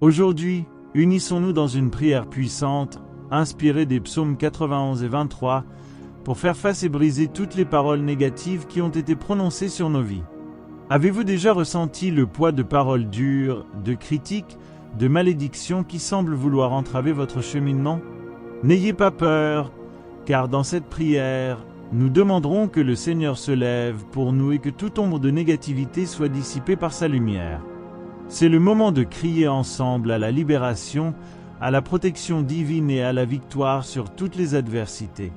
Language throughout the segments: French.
Aujourd'hui, unissons-nous dans une prière puissante, inspirée des psaumes 91 et 23, pour faire face et briser toutes les paroles négatives qui ont été prononcées sur nos vies. Avez-vous déjà ressenti le poids de paroles dures, de critiques, de malédictions qui semblent vouloir entraver votre cheminement? N'ayez pas peur, car dans cette prière, nous demanderons que le Seigneur se lève pour nous et que toute ombre de négativité soit dissipée par sa lumière. C'est le moment de crier ensemble à la libération, à la protection divine et à la victoire sur toutes les adversités.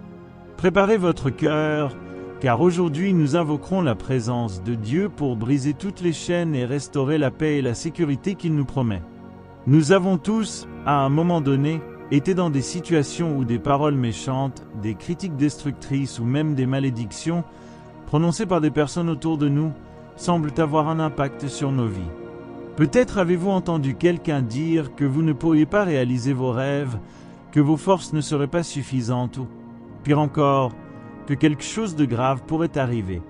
Préparez votre cœur, car aujourd'hui nous invoquerons la présence de Dieu pour briser toutes les chaînes et restaurer la paix et la sécurité qu'il nous promet. Nous avons tous, à un moment donné, été dans des situations où des paroles méchantes, des critiques destructrices ou même des malédictions, prononcées par des personnes autour de nous, semblent avoir un impact sur nos vies. Peut-être avez-vous entendu quelqu'un dire que vous ne pourriez pas réaliser vos rêves, que vos forces ne seraient pas suffisantes ou, pire encore, que quelque chose de grave pourrait arriver.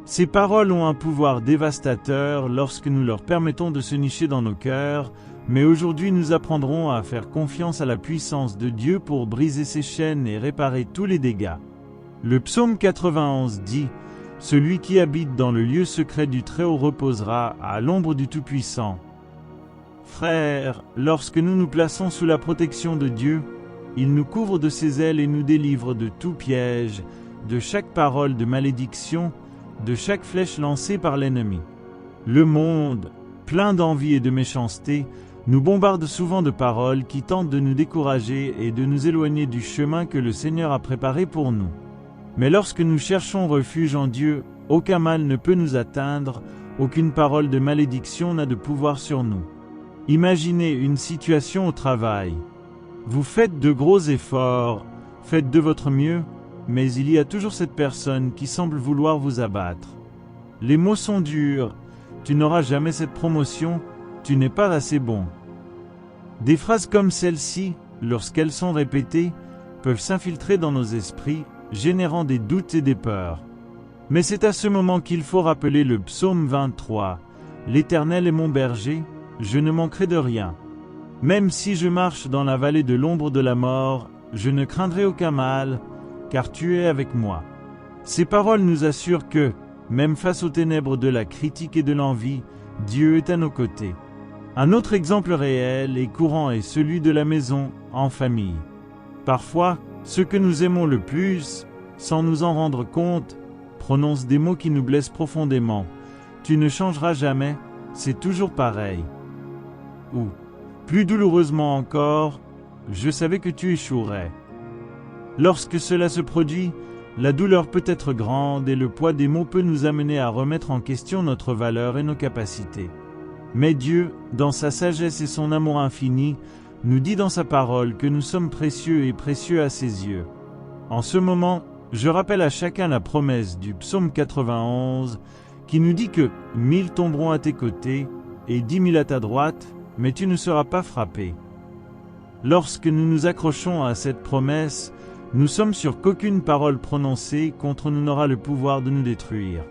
Ces paroles ont un pouvoir dévastateur lorsque nous leur permettons de se nicher dans nos cœurs, mais aujourd'hui nous apprendrons à faire confiance à la puissance de Dieu pour briser ces chaînes et réparer tous les dégâts. Le psaume 91 dit « Celui qui habite dans le lieu secret du Très-Haut reposera à l'ombre du Tout-Puissant ». Frères, lorsque nous nous plaçons sous la protection de Dieu, il nous couvre de ses ailes et nous délivre de tout piège, de chaque parole de malédiction, de chaque flèche lancée par l'ennemi. Le monde, plein d'envie et de méchanceté, nous bombarde souvent de paroles qui tentent de nous décourager et de nous éloigner du chemin que le Seigneur a préparé pour nous. Mais lorsque nous cherchons refuge en Dieu, aucun mal ne peut nous atteindre, aucune parole de malédiction n'a de pouvoir sur nous. Imaginez une situation au travail. Vous faites de gros efforts, faites de votre mieux, mais il y a toujours cette personne qui semble vouloir vous abattre. Les mots sont durs, tu n'auras jamais cette promotion, tu n'es pas assez bon. Des phrases comme celle-ci, lorsqu'elles sont répétées, peuvent s'infiltrer dans nos esprits, générant des doutes et des peurs. Mais c'est à ce moment qu'il faut rappeler le psaume 23. « L'Éternel est mon berger, je ne manquerai de rien. Même si je marche dans la vallée de l'ombre de la mort, je ne craindrai aucun mal, car tu es avec moi. » Ces paroles nous assurent que, même face aux ténèbres de la critique et de l'envie, Dieu est à nos côtés. Un autre exemple réel et courant est celui de la maison, en famille. Parfois, ceux que nous aimons le plus, sans nous en rendre compte, prononcent des mots qui nous blessent profondément. « Tu ne changeras jamais, c'est toujours pareil. » Ou, plus douloureusement encore, « Je savais que tu échouerais. » Lorsque cela se produit, la douleur peut être grande et le poids des mots peut nous amener à remettre en question notre valeur et nos capacités. Mais Dieu, dans sa sagesse et son amour infini, nous dit dans sa parole que nous sommes précieux et précieux à ses yeux. En ce moment, je rappelle à chacun la promesse du psaume 91 qui nous dit que 1000 tomberont à tes côtés et 10 000 à ta droite, mais tu ne seras pas frappé. Lorsque nous nous accrochons à cette promesse, nous sommes sûrs qu'aucune parole prononcée contre nous n'aura le pouvoir de nous détruire.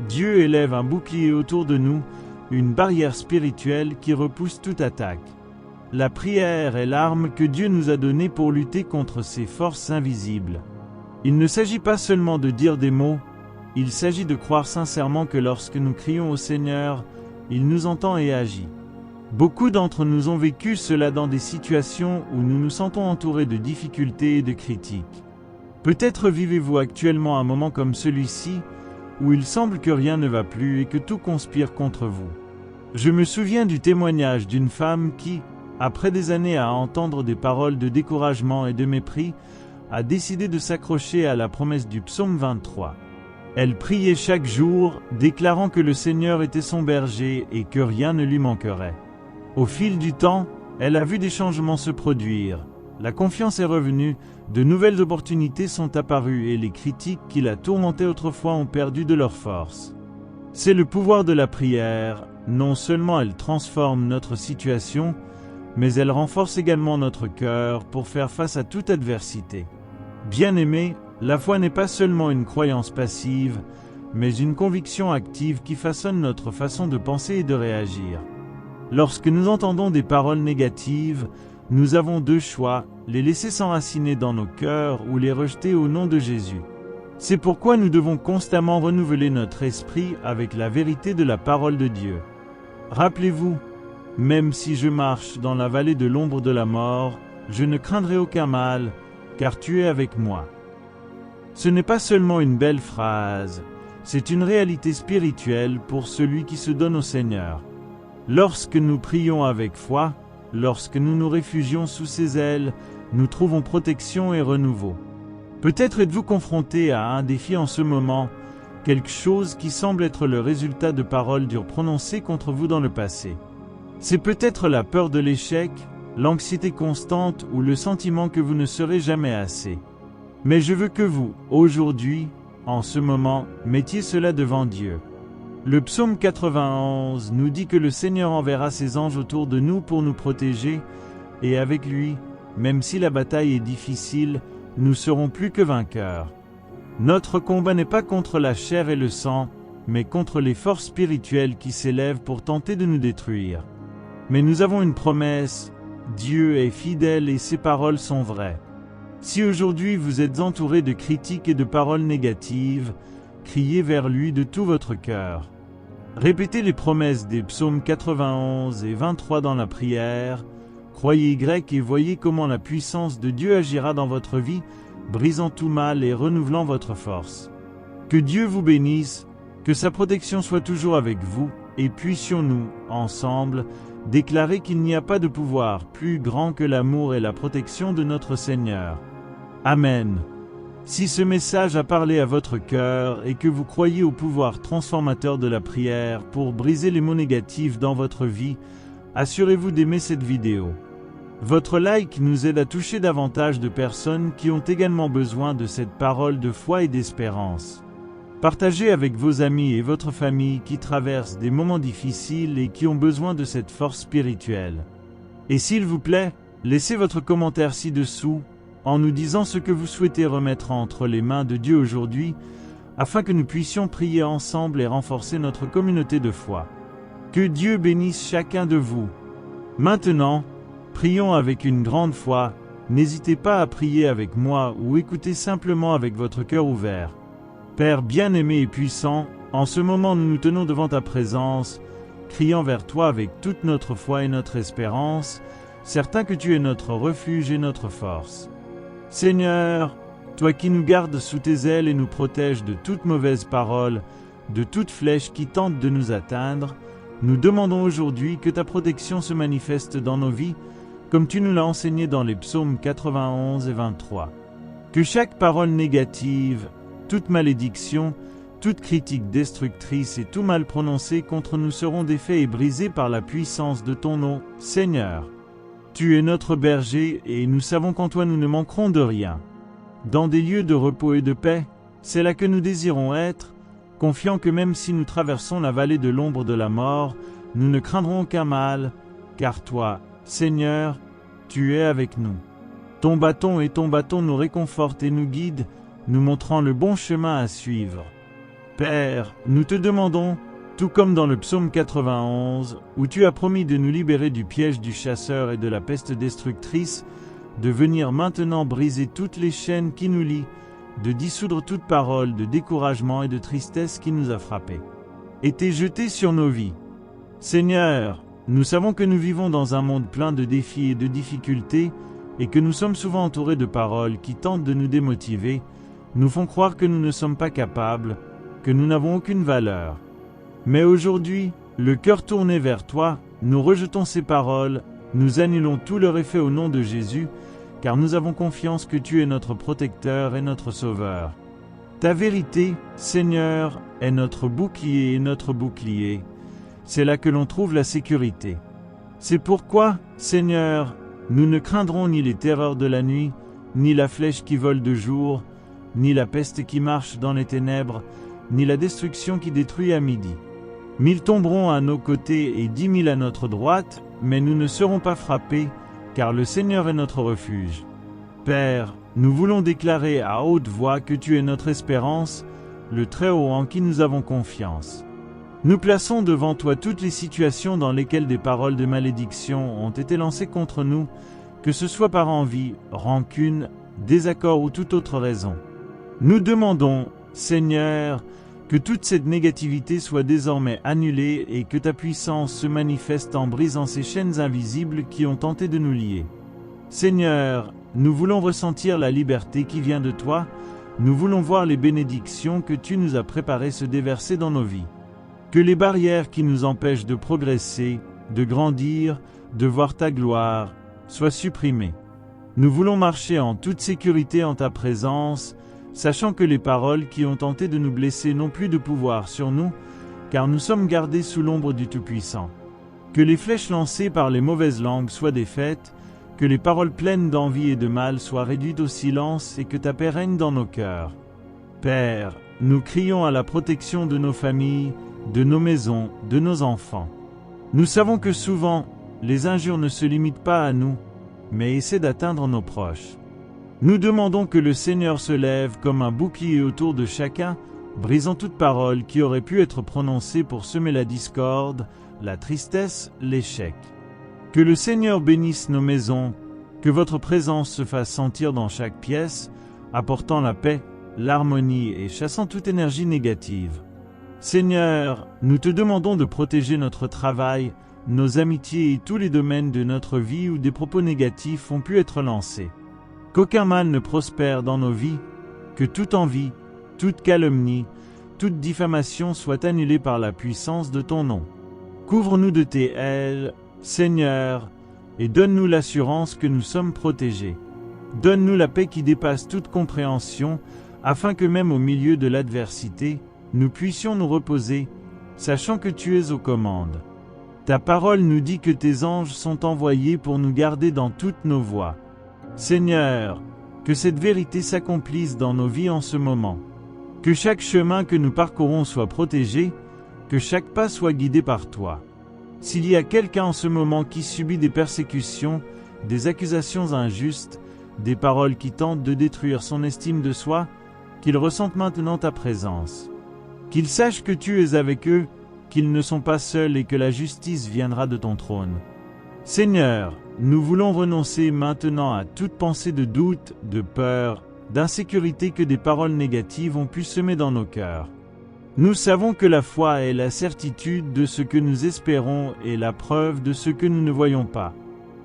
Dieu élève un bouclier autour de nous, une barrière spirituelle qui repousse toute attaque. La prière est l'arme que Dieu nous a donnée pour lutter contre ces forces invisibles. Il ne s'agit pas seulement de dire des mots, il s'agit de croire sincèrement que lorsque nous crions au Seigneur, il nous entend et agit. Beaucoup d'entre nous ont vécu cela dans des situations où nous nous sentons entourés de difficultés et de critiques. Peut-être vivez-vous actuellement un moment comme celui-ci, où il semble que rien ne va plus et que tout conspire contre vous. Je me souviens du témoignage d'une femme qui, après des années à entendre des paroles de découragement et de mépris, a décidé de s'accrocher à la promesse du psaume 23. Elle priait chaque jour, déclarant que le Seigneur était son berger et que rien ne lui manquerait. Au fil du temps, elle a vu des changements se produire. La confiance est revenue, de nouvelles opportunités sont apparues et les critiques qui la tourmentaient autrefois ont perdu de leur force. C'est le pouvoir de la prière. Non seulement elle transforme notre situation, mais elle renforce également notre cœur pour faire face à toute adversité. Bien-aimés, la foi n'est pas seulement une croyance passive, mais une conviction active qui façonne notre façon de penser et de réagir. Lorsque nous entendons des paroles négatives, nous avons deux choix, les laisser s'enraciner dans nos cœurs ou les rejeter au nom de Jésus. C'est pourquoi nous devons constamment renouveler notre esprit avec la vérité de la parole de Dieu. Rappelez-vous, même si je marche dans la vallée de l'ombre de la mort, je ne craindrai aucun mal, car tu es avec moi. Ce n'est pas seulement une belle phrase, c'est une réalité spirituelle pour celui qui se donne au Seigneur. Lorsque nous prions avec foi, lorsque nous nous réfugions sous ses ailes, nous trouvons protection et renouveau. Peut-être êtes-vous confronté à un défi en ce moment, quelque chose qui semble être le résultat de paroles dures prononcées contre vous dans le passé. C'est peut-être la peur de l'échec, l'anxiété constante ou le sentiment que vous ne serez jamais assez. Mais je veux que vous, aujourd'hui, en ce moment, mettiez cela devant Dieu. Le psaume 91 nous dit que le Seigneur enverra ses anges autour de nous pour nous protéger, et avec lui, même si la bataille est difficile, nous serons plus que vainqueurs. Notre combat n'est pas contre la chair et le sang, mais contre les forces spirituelles qui s'élèvent pour tenter de nous détruire. Mais nous avons une promesse, Dieu est fidèle et ses paroles sont vraies. Si aujourd'hui vous êtes entouré de critiques et de paroles négatives, criez vers lui de tout votre cœur. Répétez les promesses des psaumes 91 et 23 dans la prière, croyez grec et voyez comment la puissance de Dieu agira dans votre vie, brisant tout mal et renouvelant votre force. Que Dieu vous bénisse, que sa protection soit toujours avec vous, et puissions-nous, ensemble, déclarer qu'il n'y a pas de pouvoir plus grand que l'amour et la protection de notre Seigneur. Amen. Si ce message a parlé à votre cœur et que vous croyez au pouvoir transformateur de la prière pour briser les mots négatifs dans votre vie, assurez-vous d'aimer cette vidéo. Votre like nous aide à toucher davantage de personnes qui ont également besoin de cette parole de foi et d'espérance. Partagez avec vos amis et votre famille qui traversent des moments difficiles et qui ont besoin de cette force spirituelle. Et s'il vous plaît, laissez votre commentaire ci-dessous en nous disant ce que vous souhaitez remettre entre les mains de Dieu aujourd'hui, afin que nous puissions prier ensemble et renforcer notre communauté de foi. Que Dieu bénisse chacun de vous. Maintenant, prions avec une grande foi. N'hésitez pas à prier avec moi ou écoutez simplement avec votre cœur ouvert. Père bien-aimé et puissant, en ce moment nous nous tenons devant ta présence, criant vers toi avec toute notre foi et notre espérance, certains que tu es notre refuge et notre force. Seigneur, toi qui nous gardes sous tes ailes et nous protèges de toute mauvaise parole, de toute flèche qui tente de nous atteindre, nous demandons aujourd'hui que ta protection se manifeste dans nos vies, comme tu nous l'as enseigné dans les psaumes 91 et 23. Que chaque parole négative, toute malédiction, toute critique destructrice et tout mal prononcé contre nous seront défaits et brisés par la puissance de ton nom, Seigneur. Tu es notre berger et nous savons qu'en toi nous ne manquerons de rien. Dans des lieux de repos et de paix, c'est là que nous désirons être, confiants que même si nous traversons la vallée de l'ombre de la mort, nous ne craindrons aucun mal, car toi, Seigneur, tu es avec nous. Ton bâton nous réconfortent et nous guident, nous montrant le bon chemin à suivre. Père, nous te demandons, tout comme dans le psaume 91, où tu as promis de nous libérer du piège du chasseur et de la peste destructrice, de venir maintenant briser toutes les chaînes qui nous lient, de dissoudre toute parole de découragement et de tristesse qui nous a frappés, et t'es jeté sur nos vies. Seigneur, nous savons que nous vivons dans un monde plein de défis et de difficultés, et que nous sommes souvent entourés de paroles qui tentent de nous démotiver, nous font croire que nous ne sommes pas capables, que nous n'avons aucune valeur. Mais aujourd'hui, le cœur tourné vers toi, nous rejetons ces paroles, nous annulons tout leur effet au nom de Jésus, car nous avons confiance que tu es notre protecteur et notre sauveur. Ta vérité, Seigneur, est notre bouclier et notre bouclier. C'est là que l'on trouve la sécurité. C'est pourquoi, Seigneur, nous ne craindrons ni les terreurs de la nuit, ni la flèche qui vole de jour, ni la peste qui marche dans les ténèbres, ni la destruction qui détruit à midi. 1000 tomberont à nos côtés et 10 000 à notre droite, mais nous ne serons pas frappés, car le Seigneur est notre refuge. Père, nous voulons déclarer à haute voix que tu es notre espérance, le Très-Haut en qui nous avons confiance. Nous plaçons devant toi toutes les situations dans lesquelles des paroles de malédiction ont été lancées contre nous, que ce soit par envie, rancune, désaccord ou toute autre raison. Nous demandons, Seigneur, que toute cette négativité soit désormais annulée et que ta puissance se manifeste en brisant ces chaînes invisibles qui ont tenté de nous lier. Seigneur, nous voulons ressentir la liberté qui vient de toi, nous voulons voir les bénédictions que tu nous as préparées se déverser dans nos vies. Que les barrières qui nous empêchent de progresser, de grandir, de voir ta gloire, soient supprimées. Nous voulons marcher en toute sécurité en ta présence, sachant que les paroles qui ont tenté de nous blesser n'ont plus de pouvoir sur nous, car nous sommes gardés sous l'ombre du Tout-Puissant. Que les flèches lancées par les mauvaises langues soient défaites, que les paroles pleines d'envie et de mal soient réduites au silence et que ta paix règne dans nos cœurs. Père, nous crions à la protection de nos familles, de nos maisons, de nos enfants. Nous savons que souvent, les injures ne se limitent pas à nous, mais essaient d'atteindre nos proches. Nous demandons que le Seigneur se lève comme un bouclier autour de chacun, brisant toute parole qui aurait pu être prononcée pour semer la discorde, la tristesse, l'échec. Que le Seigneur bénisse nos maisons, que votre présence se fasse sentir dans chaque pièce, apportant la paix, l'harmonie et chassant toute énergie négative. Seigneur, nous te demandons de protéger notre travail, nos amitiés et tous les domaines de notre vie où des propos négatifs ont pu être lancés. Qu'aucun mal ne prospère dans nos vies, que toute envie, toute calomnie, toute diffamation soit annulée par la puissance de ton nom. Couvre-nous de tes ailes, Seigneur, et donne-nous l'assurance que nous sommes protégés. Donne-nous la paix qui dépasse toute compréhension, afin que même au milieu de l'adversité, nous puissions nous reposer, sachant que tu es aux commandes. Ta parole nous dit que tes anges sont envoyés pour nous garder dans toutes nos voies. Seigneur, que cette vérité s'accomplisse dans nos vies en ce moment. Que chaque chemin que nous parcourons soit protégé, que chaque pas soit guidé par toi. S'il y a quelqu'un en ce moment qui subit des persécutions, des accusations injustes, des paroles qui tentent de détruire son estime de soi, qu'il ressente maintenant ta présence. Qu'il sache que tu es avec eux, qu'ils ne sont pas seuls et que la justice viendra de ton trône. Seigneur, nous voulons renoncer maintenant à toute pensée de doute, de peur, d'insécurité que des paroles négatives ont pu semer dans nos cœurs. Nous savons que la foi est la certitude de ce que nous espérons et la preuve de ce que nous ne voyons pas.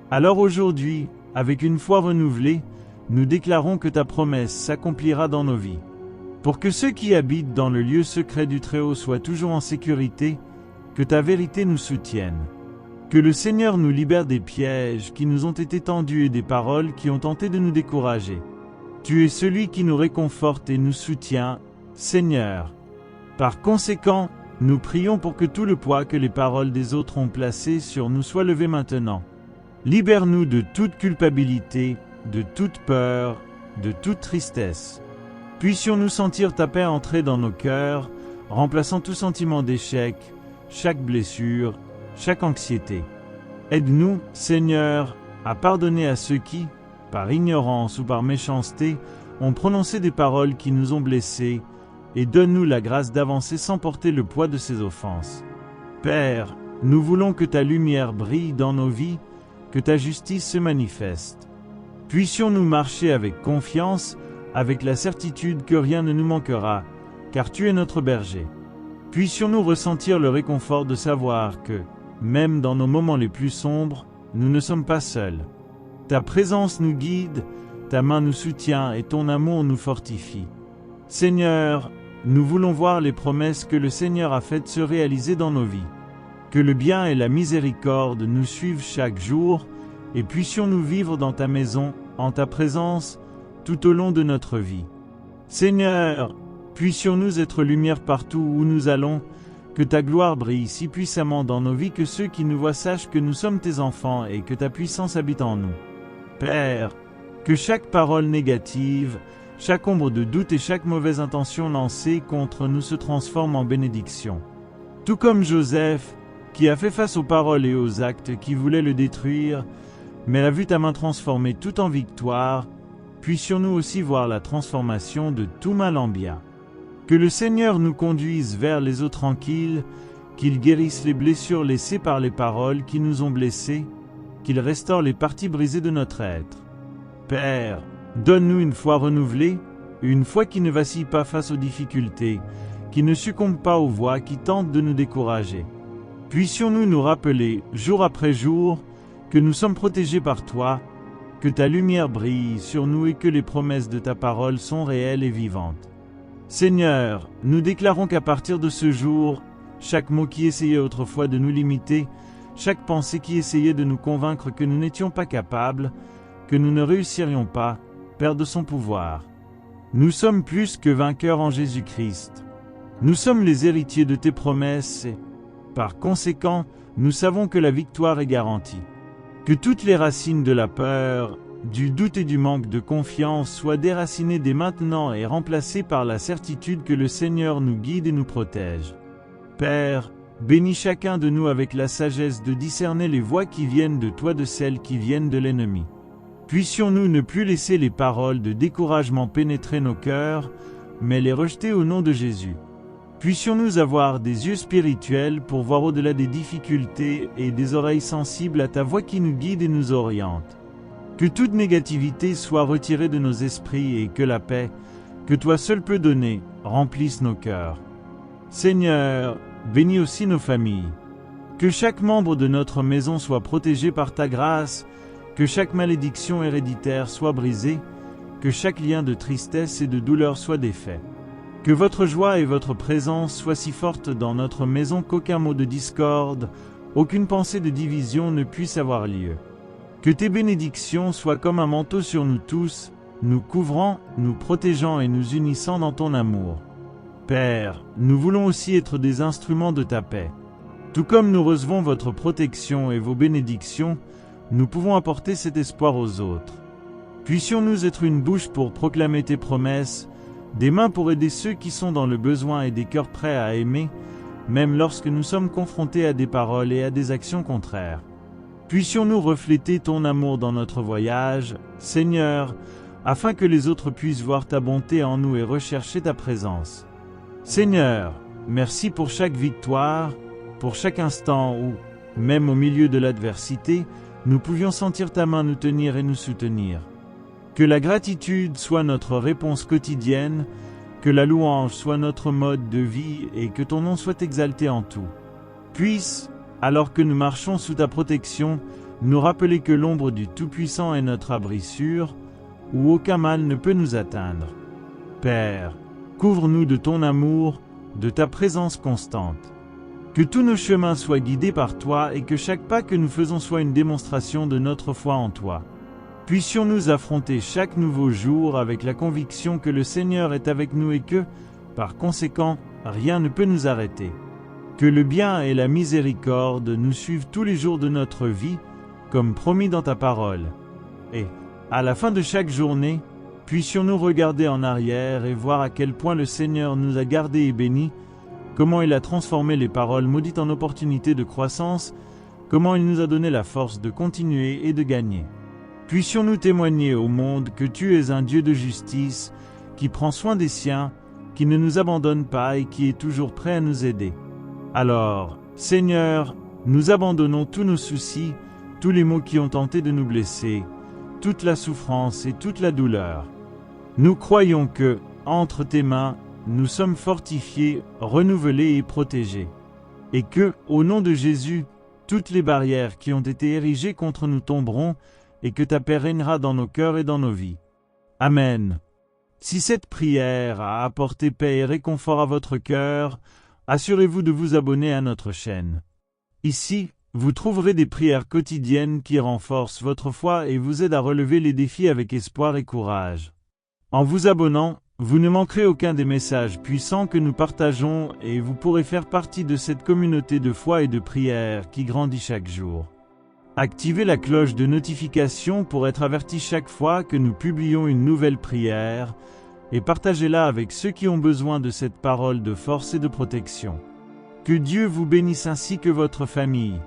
Alors aujourd'hui, avec une foi renouvelée, nous déclarons que ta promesse s'accomplira dans nos vies. Pour que ceux qui habitent dans le lieu secret du Très-Haut soient toujours en sécurité, que ta vérité nous soutienne. Que le Seigneur nous libère des pièges qui nous ont été tendus et des paroles qui ont tenté de nous décourager. Tu es celui qui nous réconforte et nous soutient, Seigneur. Par conséquent, nous prions pour que tout le poids que les paroles des autres ont placé sur nous soit levé maintenant. Libère-nous de toute culpabilité, de toute peur, de toute tristesse. Puissions-nous sentir ta paix entrer dans nos cœurs, remplaçant tout sentiment d'échec, chaque blessure, chaque anxiété. Aide-nous, Seigneur, à pardonner à ceux qui, par ignorance ou par méchanceté, ont prononcé des paroles qui nous ont blessés, et donne-nous la grâce d'avancer sans porter le poids de ces offenses. Père, nous voulons que ta lumière brille dans nos vies, que ta justice se manifeste. Puissions-nous marcher avec confiance, avec la certitude que rien ne nous manquera, car tu es notre berger. Puissions-nous ressentir le réconfort de savoir que, même dans nos moments les plus sombres, nous ne sommes pas seuls. Ta présence nous guide, ta main nous soutient et ton amour nous fortifie. Seigneur, nous voulons voir les promesses que le Seigneur a faites se réaliser dans nos vies. Que le bien et la miséricorde nous suivent chaque jour, et puissions-nous vivre dans ta maison, en ta présence, tout au long de notre vie. Seigneur, puissions-nous être lumière partout où nous allons, que ta gloire brille si puissamment dans nos vies que ceux qui nous voient sachent que nous sommes tes enfants et que ta puissance habite en nous. Père, que chaque parole négative, chaque ombre de doute et chaque mauvaise intention lancée contre nous se transforme en bénédiction. Tout comme Joseph, qui a fait face aux paroles et aux actes qui voulaient le détruire, mais a vu ta main transformer tout en victoire, puissions-nous aussi voir la transformation de tout mal en bien. Que le Seigneur nous conduise vers les eaux tranquilles, qu'il guérisse les blessures laissées par les paroles qui nous ont blessés, qu'il restaure les parties brisées de notre être. Père, donne-nous une foi renouvelée, une foi qui ne vacille pas face aux difficultés, qui ne succombe pas aux voix qui tentent de nous décourager. Puissions-nous nous rappeler, jour après jour, que nous sommes protégés par toi, que ta lumière brille sur nous et que les promesses de ta parole sont réelles et vivantes. Seigneur, nous déclarons qu'à partir de ce jour, chaque mot qui essayait autrefois de nous limiter, chaque pensée qui essayait de nous convaincre que nous n'étions pas capables, que nous ne réussirions pas, perd son pouvoir. Nous sommes plus que vainqueurs en Jésus-Christ. Nous sommes les héritiers de tes promesses et, par conséquent, nous savons que la victoire est garantie. Que toutes les racines de la peur, du doute et du manque de confiance soient déracinées dès maintenant et remplacées par la certitude que le Seigneur nous guide et nous protège. Père, bénis chacun de nous avec la sagesse de discerner les voix qui viennent de toi de celles qui viennent de l'ennemi. Puissions-nous ne plus laisser les paroles de découragement pénétrer nos cœurs, mais les rejeter au nom de Jésus. Puissions-nous avoir des yeux spirituels pour voir au-delà des difficultés et des oreilles sensibles à ta voix qui nous guide et nous oriente. Que toute négativité soit retirée de nos esprits et que la paix, que toi seul peux donner, remplisse nos cœurs. Seigneur, bénis aussi nos familles. Que chaque membre de notre maison soit protégé par ta grâce, que chaque malédiction héréditaire soit brisée, que chaque lien de tristesse et de douleur soit défait. Que votre joie et votre présence soient si fortes dans notre maison qu'aucun mot de discorde, aucune pensée de division ne puisse avoir lieu. Que tes bénédictions soient comme un manteau sur nous tous, nous couvrant, nous protégeant et nous unissant dans ton amour. Père, nous voulons aussi être des instruments de ta paix. Tout comme nous recevons votre protection et vos bénédictions, nous pouvons apporter cet espoir aux autres. Puissions-nous être une bouche pour proclamer tes promesses, des mains pour aider ceux qui sont dans le besoin et des cœurs prêts à aimer, même lorsque nous sommes confrontés à des paroles et à des actions contraires. Puissions-nous refléter ton amour dans notre voyage, Seigneur, afin que les autres puissent voir ta bonté en nous et rechercher ta présence. Seigneur, merci pour chaque victoire, pour chaque instant où, même au milieu de l'adversité, nous pouvions sentir ta main nous tenir et nous soutenir. Que la gratitude soit notre réponse quotidienne, que la louange soit notre mode de vie et que ton nom soit exalté en tout. Puisse, alors que nous marchons sous ta protection, nous rappeler que l'ombre du Tout-Puissant est notre abri sûr, où aucun mal ne peut nous atteindre. Père, couvre-nous de ton amour, de ta présence constante. Que tous nos chemins soient guidés par toi et que chaque pas que nous faisons soit une démonstration de notre foi en toi. Puissions-nous affronter chaque nouveau jour avec la conviction que le Seigneur est avec nous et que, par conséquent, rien ne peut nous arrêter. Que le bien et la miséricorde nous suivent tous les jours de notre vie, comme promis dans ta parole. Et, à la fin de chaque journée, puissions-nous regarder en arrière et voir à quel point le Seigneur nous a gardés et bénis, comment il a transformé les paroles maudites en opportunités de croissance, comment il nous a donné la force de continuer et de gagner. Puissions-nous témoigner au monde que tu es un Dieu de justice, qui prend soin des siens, qui ne nous abandonne pas et qui est toujours prêt à nous aider. Alors, Seigneur, nous abandonnons tous nos soucis, tous les maux qui ont tenté de nous blesser, toute la souffrance et toute la douleur. Nous croyons que, entre tes mains, nous sommes fortifiés, renouvelés et protégés. Et que, au nom de Jésus, toutes les barrières qui ont été érigées contre nous tomberont, et que ta paix régnera dans nos cœurs et dans nos vies. Amen. Si cette prière a apporté paix et réconfort à votre cœur, assurez-vous de vous abonner à notre chaîne. Ici, vous trouverez des prières quotidiennes qui renforcent votre foi et vous aident à relever les défis avec espoir et courage. En vous abonnant, vous ne manquerez aucun des messages puissants que nous partageons et vous pourrez faire partie de cette communauté de foi et de prière qui grandit chaque jour. Activez la cloche de notification pour être averti chaque fois que nous publions une nouvelle prière et partagez-la avec ceux qui ont besoin de cette parole de force et de protection. Que Dieu vous bénisse ainsi que votre famille.